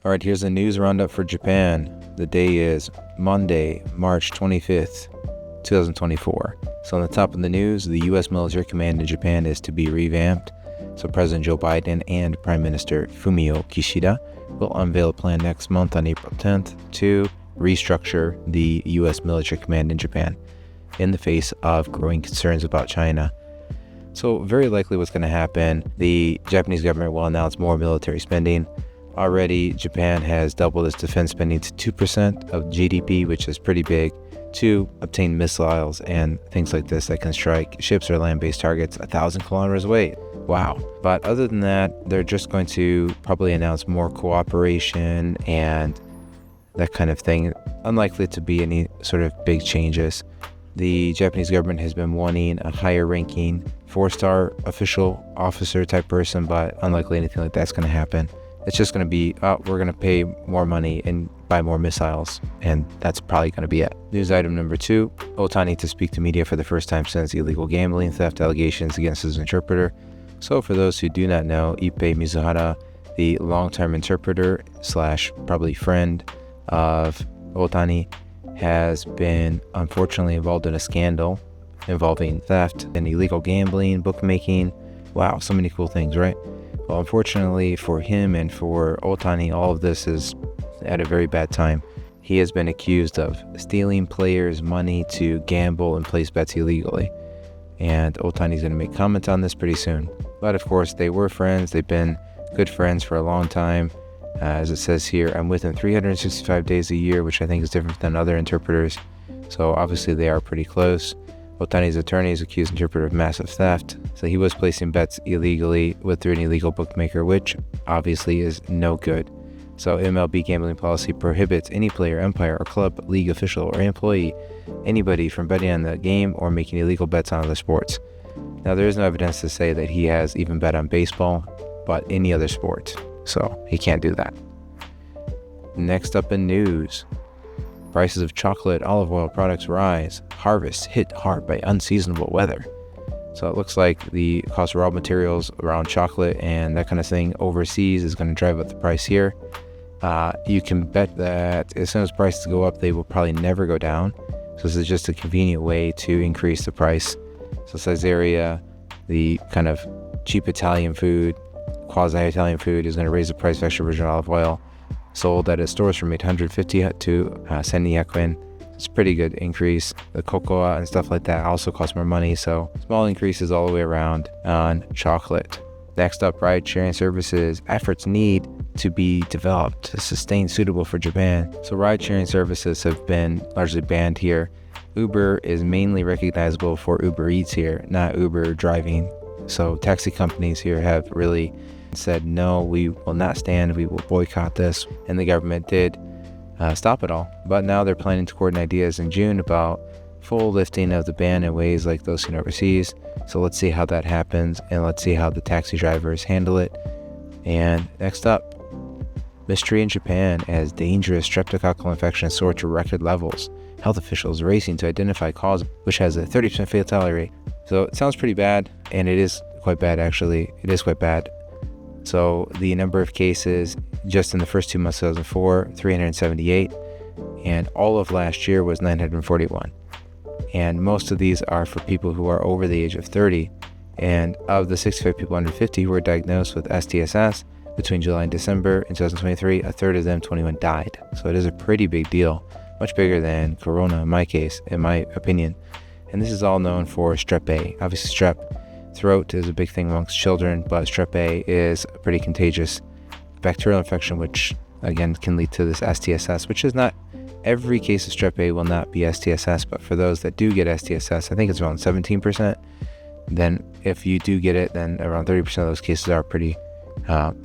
All right, here's the news roundup for Japan. The day is Monday, March 25th, 2024. So on the top of the news, the U.S. military command in Japan is to be revamped. So President Joe Biden and Prime Minister Fumio Kishida will unveil a plan next month on April 10th to restructure the U.S. military command in Japan in the face of growing concerns about China. So very likely what's going to happen, the Japanese government will announce more military spending. Already, Japan has doubled its defense spending to 2% of GDP, which is pretty big, to obtain missiles and things like this that can strike ships or land-based targets 1,000 kilometers away. Wow. But other than that, they're just going to probably announce more cooperation and that kind of thing. Unlikely to be any sort of big changes. The Japanese government has been wanting a higher ranking 4-star official officer type person, but unlikely anything like that's going to happen. It's just going to be, we're going to pay more money and buy more missiles, and that's probably going to be it. News item number 2, Ootani to speak to media for the first time since illegal gambling theft allegations against his interpreter. So for those who do not know, Ippei Mizuhara, the long-term interpreter / probably friend of Ootani, has been unfortunately involved in a scandal involving theft and illegal gambling, bookmaking. Wow, so many cool things, right? Well, unfortunately for him and for Ootani, all of this is at a very bad time. He has been accused of stealing players' money to gamble and place bets illegally. And Ootani's going to make comments on this pretty soon. But of course, they were friends. They've been good friends for a long time. As it says here, I'm with him 365 days a year, which I think is different than other interpreters. So obviously they are pretty close. Ootani's attorneys accused interpreter of massive theft. So he was placing bets illegally through an illegal bookmaker, which obviously is no good. So MLB gambling policy prohibits any player, umpire, or club, league official, or employee, anybody from betting on the game or making illegal bets on other sports. Now there is no evidence to say that he has even bet on baseball, but any other sport. So he can't do that. Next up in news. Prices of chocolate, olive oil products rise. Harvests hit hard by unseasonable weather. So it looks like the cost of raw materials around chocolate and that kind of thing overseas is going to drive up the price here. You can bet that as soon as prices go up, they will probably never go down. So this is just a convenient way to increase the price. So Caesarea, the kind of cheap Italian food, quasi-Italian food, is going to raise the price of extra virgin olive oil sold at its stores from 850 to 1200 yen. It's a pretty good increase. The cocoa and stuff like that also cost more money, so small increases all the way around on chocolate. Next up, ride-sharing services. Efforts need to be developed to sustain suitable for Japan. So ride-sharing services have been largely banned here. Uber is mainly recognizable for Uber Eats here, not Uber driving. So taxi companies here have really said, no, we will not stand, we will boycott this. And the government did stop it all. But now they're planning to coordinate ideas in June about full lifting of the ban in ways like those seen overseas. So let's see how that happens, and let's see how the taxi drivers handle it. And next up, mystery in Japan as dangerous streptococcal infection soar to record levels. Health officials racing to identify cause, which has a 30% fatality rate. So it sounds pretty bad, and it is quite bad actually. It is quite bad. So the number of cases just in the first 2 months of 2004, 378, and all of last year was 941. And most of these are for people who are over the age of 30. And of the 65 people under 50 who were diagnosed with STSS between July and December in 2023, a third of them, 21, died. So it is a pretty big deal, much bigger than Corona in my case, in my opinion. And this is all known for Strep A. Obviously, strep throat is a big thing amongst children, but Strep A is a pretty contagious bacterial infection, which again can lead to this STSS, which is not every case of Strep A will not be STSS, but for those that do get STSS, I think it's around 17%. Then if you do get it, then around 30% of those cases are pretty, not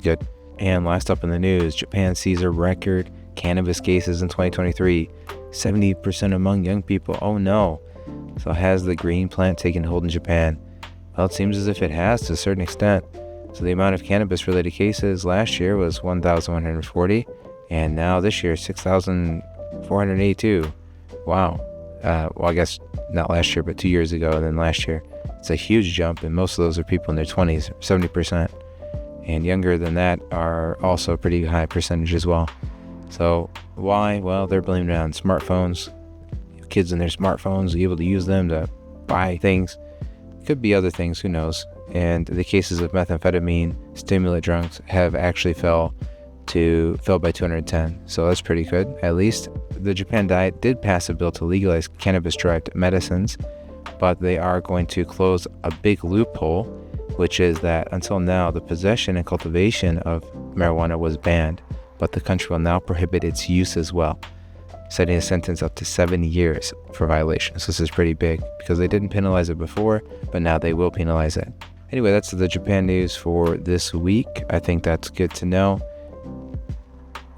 good. And last up in the news, Japan sees a record cannabis cases in 2023, 70% among young people. Oh no. So has the green plant taken hold in Japan? Well, it seems as if it has to a certain extent. So the amount of cannabis-related cases last year was 1,140, and now this year, 6,482. Wow. Well, I guess not last year, but 2 years ago, and then last year. It's a huge jump, and most of those are people in their 20s, 70%. and younger than that are also a pretty high percentage as well. So why? Well, they're blaming it on smartphones. Kids and their smartphones, able to use them to buy things. Could be other things, who knows. And the cases of methamphetamine stimulant drugs have actually fell by 210. So that's pretty good. At least the Japan Diet did pass a bill to legalize cannabis-derived medicines, but they are going to close a big loophole, which is that until now, the possession and cultivation of marijuana was banned, but the country will now prohibit its use as well, setting a sentence up to 7 years for violations. So this is pretty big because they didn't penalize it before, but now they will penalize it. Anyway, that's the Japan news for this week. I think that's good to know.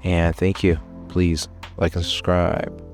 And thank you. Please like and subscribe.